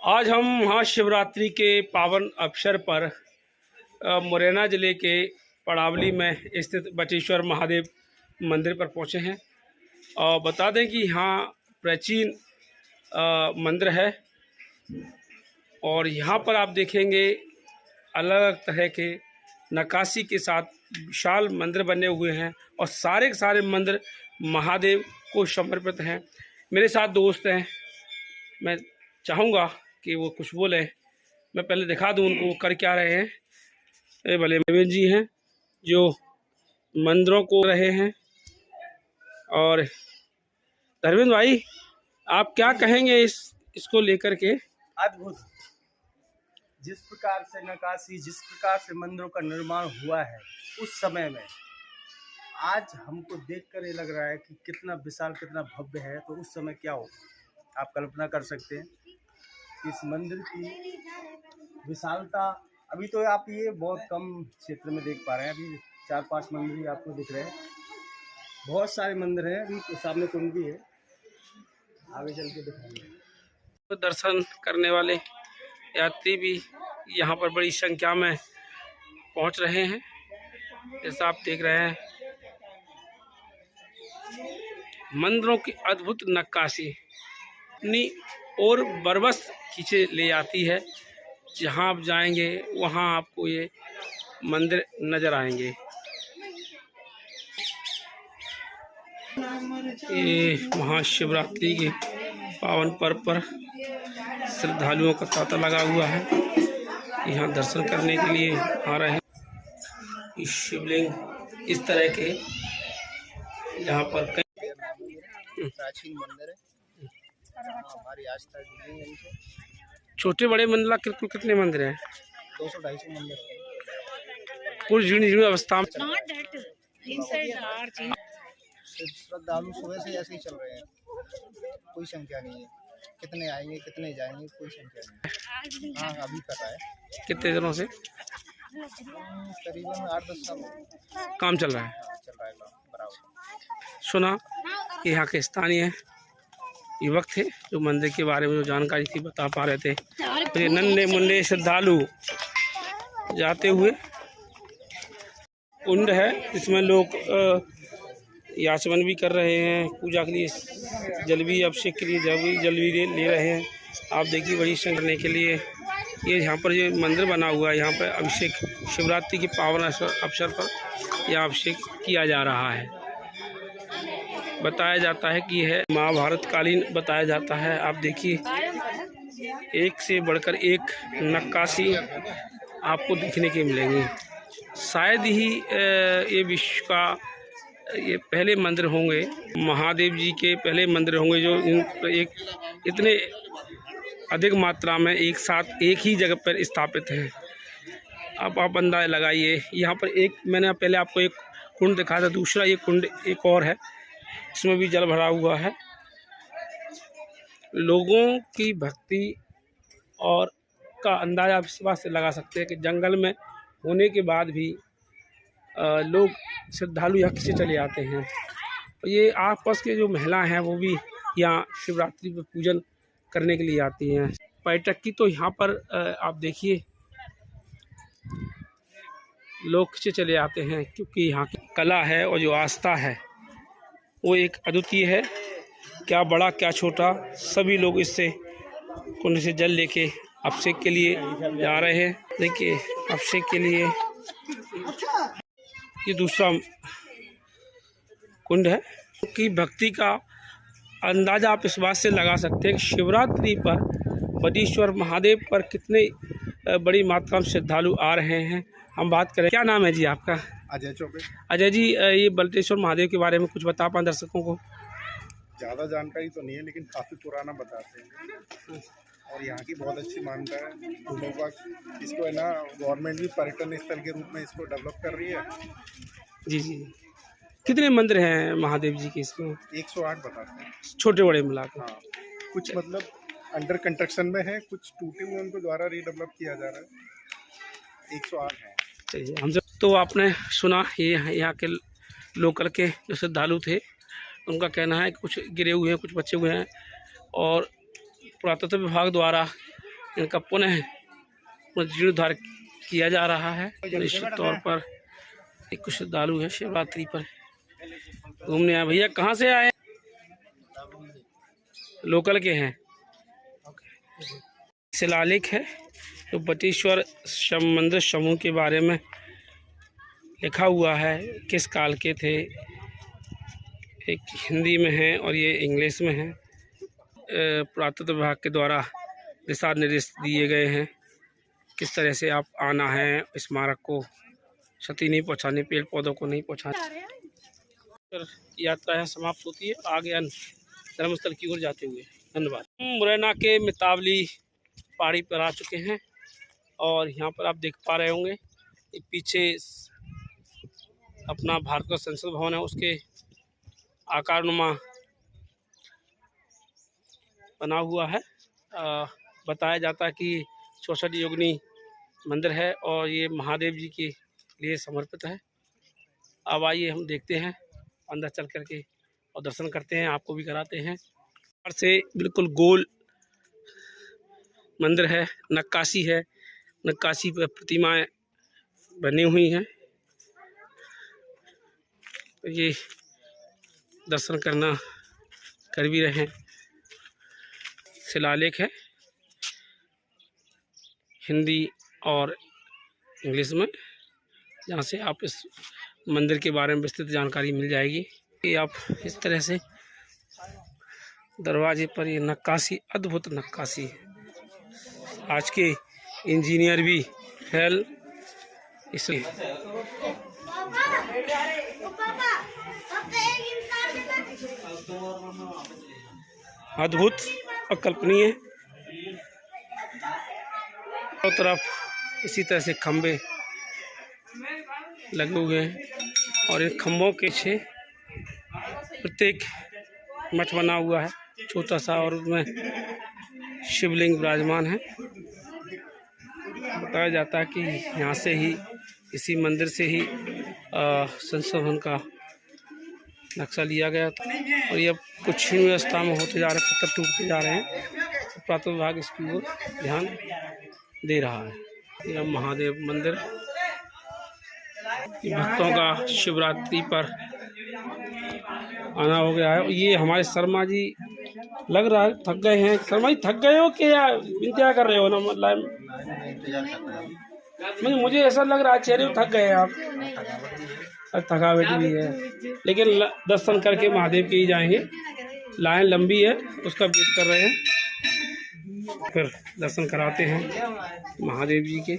आज हम महाशिवरात्रि के पावन अवसर पर मुरैना ज़िले के पड़ावली में स्थित बटेश्वर महादेव मंदिर पर पहुंचे हैं। और बता दें कि यहाँ प्राचीन मंदिर है और यहाँ पर आप देखेंगे अलग अलग तरह के नक्काशी के साथ विशाल मंदिर बने हुए हैं और सारे के सारे मंदिर महादेव को समर्पित हैं। मेरे साथ दोस्त हैं, मैं चाहूँगा कि वो कुछ बोले। मैं पहले दिखा दूं उनको वो कर क्या रहे हैं। ये भले नवीन जी हैं जो मंदिरों को रहे हैं। और धर्मेंद्र भाई, आप क्या कहेंगे इसको लेकर के? अद्भुत, जिस प्रकार से नक्काशी, जिस प्रकार से मंदिरों का निर्माण हुआ है उस समय में, आज हमको देखकर ये लग रहा है कि कितना विशाल, कितना भव्य है। तो उस समय क्या हो, आप कल्पना कर सकते हैं इस मंदिर की विशालता। अभी तो आप ये बहुत कम क्षेत्र में देख पा रहे हैं, अभी 4-5 मंदिर ही आपको दिख रहे हैं। बहुत सारे मंदिर हैं, अभी तो सामने कुंड भी है, आगे चल के दिखाएंगे। तो दर्शन करने वाले यात्री भी यहाँ पर बड़ी संख्या में पहुँच रहे हैं, जैसा आप देख रहे हैं। मंदिरों की अद्भुत नक्काशी अपनी और बरबस खींचे ले जाती है। जहाँ आप जाएंगे वहाँ आपको ये मंदिर नज़र आएंगे। ये महाशिवरात्रि के पावन पर्व पर श्रद्धालुओं का तांता लगा हुआ है, यहाँ दर्शन करने के लिए आ रहे हैं। इस शिवलिंग इस तरह के यहाँ पर कई प्राचीन मंदिर है, हमारी आस्था जुड़ी है इनसे। छोटे बड़े मंदिर कुल कितने मंदिर हैं? 200-250 मंदिर है कुछ जीर्ण अवस्था में। श्रद्धालु सुबह से ऐसे ही चल रहे हैं, कोई संख्या नहीं है। कितने आएंगे कितने जाएंगे कोई संख्या नहीं। हाँ, अभी कर रहा है। कितने दिनों से? करीबन 8-10 साल काम चल रहा है। चल रहा है काम बराबर। सुना कि यहाँ के स्थानीय युवक थे जो मंदिर के बारे में जो जानकारी थी बता पा रहे थे। तो ये नन्हे मुन्ने श्रद्धालु जाते हुए कुंड है, इसमें लोग याचमन भी कर रहे हैं, पूजा के लिए जल भी, अभिषेक के लिए जल भी ले रहे हैं। आप देखिए बड़ी संख्या करने के लिए ये यहाँ पर जो मंदिर बना हुआ है, यहाँ पर अभिषेक शिवरात्रि के पावन अवसर पर यह अभिषेक किया जा रहा है। बताया जाता है कि यह महाभारत कालीन बताया जाता है। आप देखिए एक से बढ़कर एक नक्काशी आपको देखने के मिलेंगी। शायद ही ये विश्व का ये पहले मंदिर होंगे, महादेव जी के पहले मंदिर होंगे जो एक इतने अधिक मात्रा में एक साथ एक ही जगह पर स्थापित हैं। अब आप अंदाज़ा लगाइए। यहाँ पर एक मैंने पहले आपको एक कुंड दिखाया था, दूसरा ये कुंड एक और है, इसमें भी जल भरा हुआ है। लोगों की भक्ति और का अंदाज़ा आप इस बात से लगा सकते हैं कि जंगल में होने के बाद भी लोग श्रद्धालु यहाँ से चले आते हैं। ये आसपास के जो महिला हैं वो भी यहाँ शिवरात्रि पर पूजन करने के लिए आती हैं। पर्यटक की तो यहाँ पर आप देखिए लोग खींचे चले आते हैं, क्योंकि यहाँ की कला है और जो आस्था है वो एक अद्वितीय है। क्या बड़ा क्या छोटा, सभी लोग इससे कुंड से जल लेके अभिषेक के लिए जा रहे हैं। देखिए अभिषेक के लिए ये दूसरा कुंड है। कि भक्ति का अंदाज़ा आप इस बात से लगा सकते हैं कि शिवरात्रि पर बटेश्वर महादेव पर कितने बड़ी मात्रा में श्रद्धालु आ रहे हैं। हम बात करें, क्या नाम है जी आपका? अजय चौबे। अजय जी, ये बटेश्वर महादेव के बारे में कुछ बता पाएं दर्शकों को? ज़्यादा जानकारी तो नहीं है, लेकिन काफ़ी पुराना बताते हैं और यहाँ की बहुत अच्छी मान्यता है लोगों का। इसको है ना, गवर्नमेंट भी पर्यटन स्थल के रूप में इसको डेवलप कर रही है। जी जी। कितने मंदिर हैं महादेव जी के इसमें? 108 बताते हैं, छोटे बड़े मिलाकर। हाँ, कुछ मतलब अंडर कंस्ट्रक्शन में है, कुछ टूटे हुए उनको द्वारा रीडेवलप किया जा रहा है। 108 है। चलिए, हमसे तो आपने सुना, ये यहाँ के लोकल के जो श्रद्धालु थे उनका कहना है कि कुछ गिरे हुए हैं, कुछ बचे हुए हैं और पुरातत्व विभाग द्वारा इनका पुनः जीर्णोद्धार किया जा रहा है। निश्चित तौर पर कुछ श्रद्धालु है शिवरात्रि पर घूमने आए। भैया कहाँ से आए? लोकल के हैं। शिलालेख है तो बटेश्वर मंदिर समूह के बारे में लिखा हुआ है, किस काल के थे। एक हिंदी में है और ये इंग्लिश में है। पुरातत्व विभाग के द्वारा दिशा निर्देश दिए गए हैं किस तरह से आप आना है, स्मारक को क्षति नहीं पहुंचानी, पेड़ पौधों को नहीं पहुंचाना। यात्रा है समाप्त होती है, आगे धर्मस्थल की ओर जाते हुए। धन्यवाद। मुरैना के मितावली पहाड़ी पर आ चुके हैं और यहाँ पर आप देख पा रहे होंगे पीछे अपना भारत का संसद भवन है, उसके आकारनुमा बना हुआ है। बताया जाता है कि 64 योगिनी मंदिर है और ये महादेव जी के लिए समर्पित है। अब आइए हम देखते हैं अंदर चल करके और दर्शन करते हैं, आपको भी कराते हैं। बाहर से बिल्कुल गोल मंदिर है, नक्काशी है, नक्काशी पर प्रतिमाएं बनी हुई हैं। तो ये दर्शन करना कर भी रहे हैं। शिलालेख है हिंदी और इंग्लिश में, जहाँ से आप इस मंदिर के बारे में विस्तृत जानकारी मिल जाएगी। ये आप इस तरह से दरवाजे पर ये नक्काशी, अद्भुत नक्काशी है। आज के इंजीनियर भी फेल इसलिए। अद्भुत, अकल्पनीय। चारों तरफ इसी तरह से खंबे लगे हुए हैं और इन खंभों के पीछे प्रत्येक मठ बना हुआ है छोटा सा, और उसमें शिवलिंग विराजमान है। बताया जाता है कि यहाँ से ही, इसी मंदिर से ही संसद भवन का नक्शा लिया गया था और ये अब कुछ क्षीण अवस्था में होते जा रहे, पत्थर टूटते जा रहे हैं। तो पुरातत्व विभाग इसकी ओर ध्यान दे रहा है। यह महादेव मंदिर भक्तों का शिवरात्रि पर आना हो गया है। ये हमारे शर्मा जी लग रहा है थक गए हैं। शर्मा जी थक गए हो कि या इंतजार कर रहे हो ना? मतलब मुझे ऐसा लग रहा है चेहरे में थक गए हैं आप। थकावट भी है, लेकिन दर्शन करके महादेव के ही जाएंगे। लाइन लंबी है, उसका वेट कर रहे हैं, फिर दर्शन कराते हैं महादेव जी के।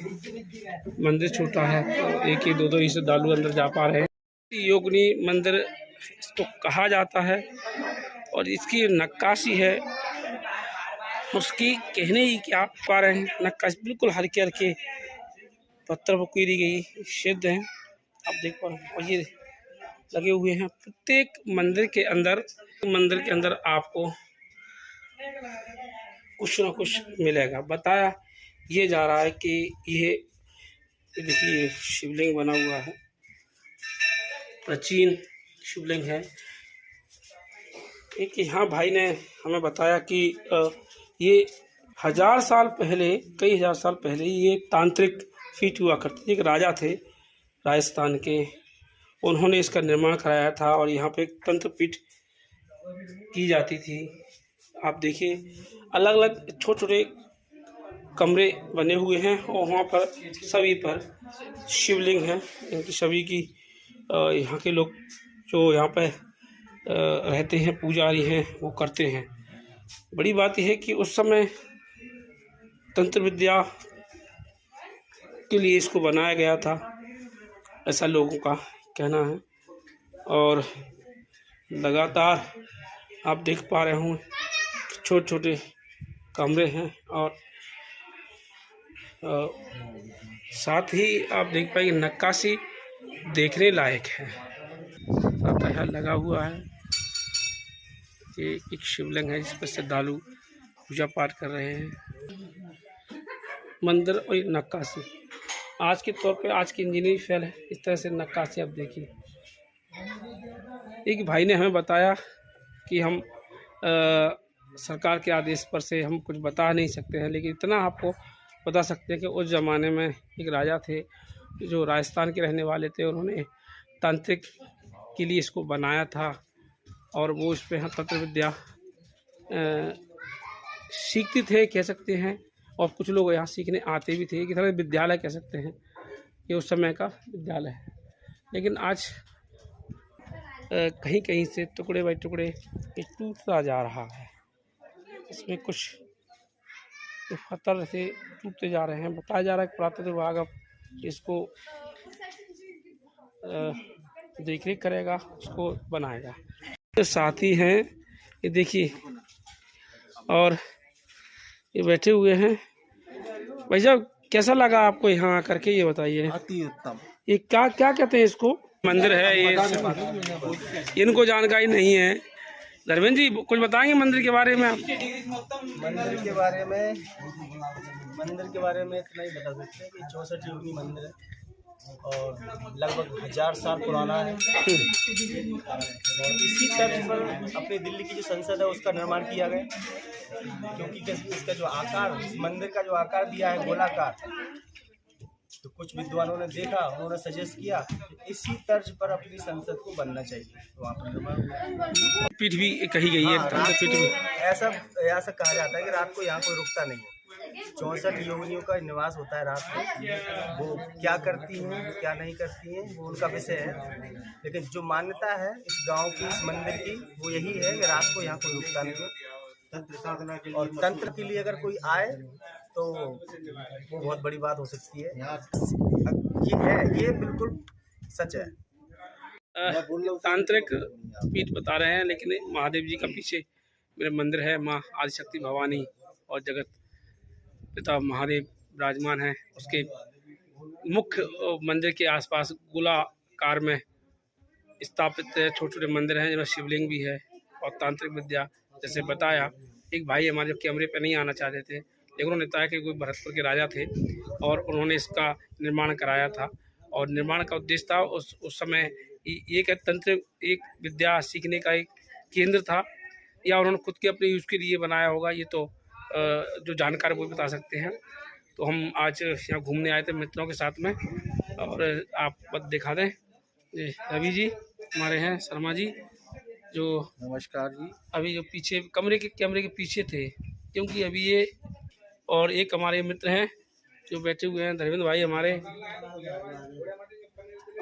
मंदिर छोटा है तो एक ही दो ही श्रद्धालु अंदर जा पा रहे हैं। योगिनी मंदिर इसको कहा जाता है और इसकी नक्काशी है, उसकी कहने ही क्या पा रहे हैं। नक्काशी बिल्कुल हल्के हल्के पत्थर पर की गई सिद्ध है, आप देख पा रहे हैं। और ये लगे हुए हैं प्रत्येक मंदिर के अंदर आपको कुछ ना कुछ मिलेगा। बताया ये जा रहा है कि ये देखिए शिवलिंग बना हुआ है, प्राचीन शिवलिंग है। एक यहाँ भाई ने हमें बताया कि ये कई हजार साल पहले ये तांत्रिक फीट हुआ करती थी। एक राजा थे राजस्थान के, उन्होंने इसका निर्माण कराया था और यहाँ पे एक तंत्र पीठ की जाती थी। आप देखिए अलग अलग छोटे छोटे कमरे बने हुए हैं और वहाँ पर सभी पर शिवलिंग है। इनकी सभी की यहाँ के लोग जो यहाँ पे रहते हैं, पुजारी हैं, वो करते हैं। बड़ी बात यह है कि उस समय तंत्र विद्या के लिए इसको बनाया गया था, ऐसा लोगों का कहना है। और लगातार आप देख पा रहे हों छोटे छोटे कमरे हैं और साथ ही आप देख पाएंगे नक्काशी देखने लायक है। यहाँ लगा हुआ है, ये एक शिवलिंग है जिस पर श्रद्धालु पूजा पाठ कर रहे हैं। मंदिर और नक्काशी आज के तौर पे आज की इंजीनियरिंग फेल है। इस तरह से नक्काशी आप देखिए। एक भाई ने हमें बताया कि हम सरकार के आदेश पर से हम कुछ बता नहीं सकते हैं, लेकिन इतना आपको बता सकते हैं कि उस ज़माने में एक राजा थे जो राजस्थान के रहने वाले थे। उन्होंने तांत्रिक के लिए इसको बनाया था और वो इस पर यहाँ तंत्र विद्या सीखते थे कह सकते हैं, और कुछ लोग यहाँ सीखने आते भी थे। एक तरह विद्यालय कह सकते हैं, ये उस समय का विद्यालय है। लेकिन आज कहीं कहीं से टुकड़े बाई टुकड़े ये टूटता जा रहा है। इसमें कुछ पत्थर से टूटते जा रहे हैं। बताया जा रहा है कि पुरातत्व विभाग अब इसको देख रेख करेगा, उसको बनाएगा। तो साथी हैं ये देखिए, और ये बैठे हुए हैं। भाई साहब कैसा लगा आपको यहाँ आकर के, ये बताइए। अति उत्तम। ये क्या क्या कहते हैं इसको? मंदिर है ये, इनको जानकारी नहीं है। धर्मेंद्र जी कुछ बताएंगे मंदिर के बारे में आप? मंदिर के बारे में इतना ही बता सकते हैं कि 64 योगिनी मंदिर है और लगभग 1000 साल पुराना है। और इसी तर्ज पर अपनी दिल्ली की जो संसद है उसका निर्माण किया गया, क्योंकि इसका जो आकार, इस मंदिर का जो आकार दिया है गोलाकार, तो कुछ विद्वानों ने देखा, उन्होंने सजेस्ट किया इसी तर्ज पर अपनी संसद को बनना चाहिए, तो वहाँ पर निर्माण। पीठ भी कही गई है। हाँ, पीठ भी ऐसा कहा जाता है कि रात को यहाँ कोई रुकता नहीं है। 64 योगिनियों का निवास होता है रात को। वो क्या करती हैं क्या नहीं करती हैं वो उनका विषय है, लेकिन जो मान्यता है इस गांव की, इस मंदिर की, वो यही है कि रात को यहाँ कोई रुकता नहीं है। तंत्र साधना के लिए और तंत्र के लिए अगर कोई आए तो वो बहुत बड़ी बात हो सकती है। ये बिल्कुल सच है। तांत्रिक पीठ बता रहे हैं, लेकिन महादेव जी का पीछे मेरे मंदिर है। माँ आदिशक्ति भवानी और जगत पिता महादेव विराजमान है। उसके मुख्य मंदिर के आसपास गोलाकार में स्थापित छोटे छोटे मंदिर हैं, जिनमें शिवलिंग भी है। और तांत्रिक विद्या जैसे बताया, एक भाई हमारे जो कैमरे पे नहीं आना चाहते थे, लेकिन उन्होंने बताया कि कोई भरतपुर के राजा थे और उन्होंने इसका निर्माण कराया था। और निर्माण का उद्देश्य था उस समय एक तंत्र, एक विद्या सीखने का एक केंद्र था, या उन्होंने खुद के अपने यूज़ के लिए बनाया होगा, ये तो जो जानकार वो बता सकते हैं। तो हम आज यहाँ घूमने आए थे मित्रों के साथ में, और आप बस दिखा दें। रवि जी हमारे हैं, शर्मा जी जो नमस्कार जी। अभी जो पीछे कैमरे के पीछे थे, क्योंकि अभी ये, और एक हमारे मित्र हैं जो बैठे हुए हैं, धर्मेंद्र भाई हमारे,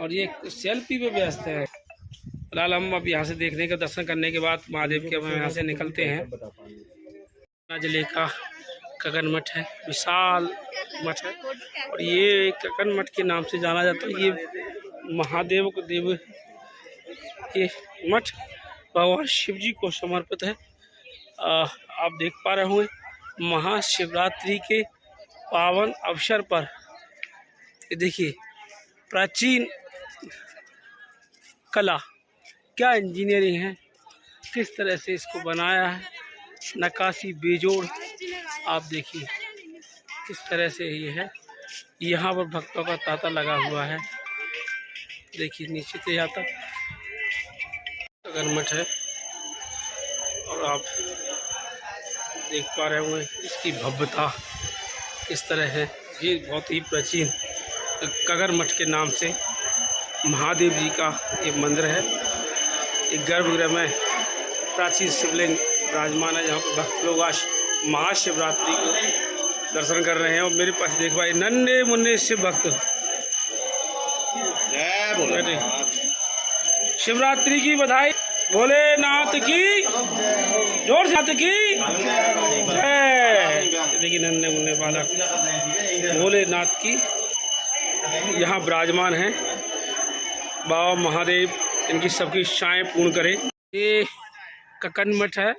और ये सेल्फी पे व्यस्त है। फिलहाल हम अब यहाँ से देखने का, दर्शन करने के बाद महादेव के, हम यहाँ से निकलते हैं। जिले का कगन मठ है, विशाल मठ है, और ये कगन मठ के नाम से जाना जाता है। ये महादेव को देव, ये मठ भगवान शिव जी को समर्पित है। आप देख पा रहे होंगे महाशिवरात्रि के पावन अवसर पर ये देखिए प्राचीन कला, क्या इंजीनियरिंग है, किस तरह से इसको बनाया है, नक्काशी बेजोड़। आप देखिए किस तरह से ये है। यहाँ पर भक्तों का तांता लगा हुआ है। देखिए नीचे से यहाँ तक कगन मठ है, और आप देख पा रहे होंगे इसकी भव्यता किस तरह है। ये बहुत ही प्राचीन कगन मठ के नाम से महादेव जी का एक मंदिर है। एक गर्भगृह में प्राचीन शिवलिंग विराजमान है, जहाँ पर भक्त लोग आज महाशिवरात्रि को दर्शन कर रहे हैं। और मेरे पास देख भाई नन्हे मुन्ने शिव भक्त, शिवरात्रि की बधाई, भोलेनाथ की, जोर से की जय। देखिए नन्हे मुन्ने बालक भोलेनाथ की यहाँ विराजमान है। बाबा महादेव इनकी सबकी इच्छाएं पूर्ण करें। ये कगन मठ है,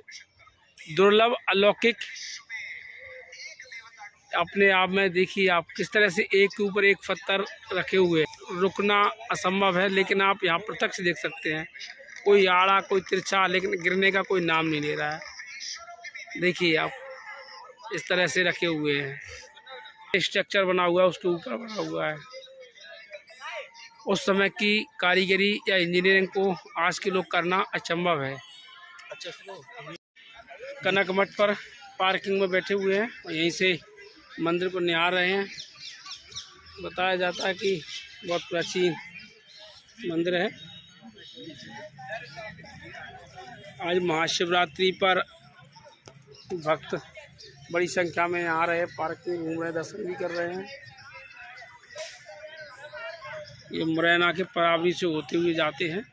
दुर्लभ अलौकिक अपने आप में। देखिए आप किस तरह से एक के ऊपर एक पत्थर रखे हुए, रुकना असंभव है, लेकिन आप यहाँ प्रत्यक्ष देख सकते हैं। कोई आड़ा, कोई तिरछा, लेकिन गिरने का कोई नाम नहीं ले रहा है। देखिए आप इस तरह से रखे हुए हैं। स्ट्रक्चर बना हुआ है, उसके ऊपर बना हुआ है। उस समय की कारीगरी या इंजीनियरिंग को आज के लोग करना असंभव है। अच्छा सुनो, कनक मठ पर पार्किंग में बैठे हुए हैं और यहीं से मंदिर को निहार रहे हैं। बताया जाता है कि बहुत प्राचीन मंदिर है। आज महाशिवरात्रि पर भक्त बड़ी संख्या में आ रहे हैं, पार्क में घूम रहे हैं, दर्शन भी कर रहे हैं। ये मुरैना के परावली से होते हुए जाते हैं।